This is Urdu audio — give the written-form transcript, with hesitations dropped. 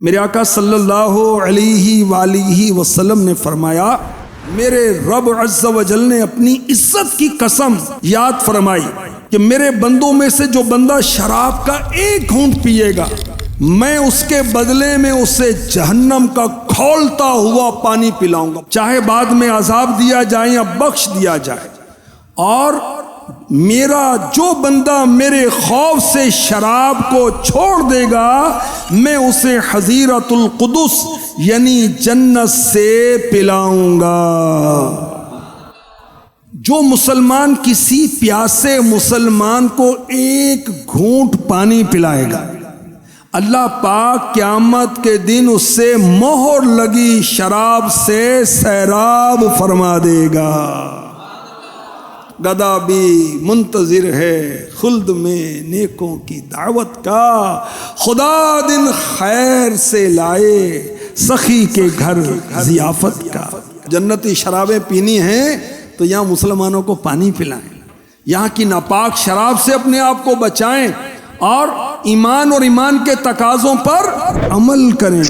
میرے آقا صلی اللہ علیہ وآلہ وسلم نے فرمایا، میرے رب عز و جل نے اپنی عزت کی قسم یاد فرمائی کہ میرے بندوں میں سے جو بندہ شراب کا ایک گھونٹ پیے گا، میں اس کے بدلے میں اسے جہنم کا کھولتا ہوا پانی پلاؤں گا، چاہے بعد میں عذاب دیا جائے یا بخش دیا جائے۔ اور میرا جو بندہ میرے خوف سے شراب کو چھوڑ دے گا، میں اسے حضیرۃ القدس یعنی جنت سے پلاؤں گا۔ جو مسلمان کسی پیاسے مسلمان کو ایک گھونٹ پانی پلائے گا، اللہ پاک قیامت کے دن اس سے مہر لگی شراب سے سیراب فرما دے گا۔ گدا بھی منتظر ہے خلد میں نیکوں کی دعوت کا، خدا دن خیر سے لائے سخی کے گھر ضیافت کا۔ جنتی شرابیں پینی ہیں تو یہاں مسلمانوں کو پانی پلائیں، یہاں کی ناپاک شراب سے اپنے آپ کو بچائیں اور ایمان کے تقاضوں پر عمل کریں۔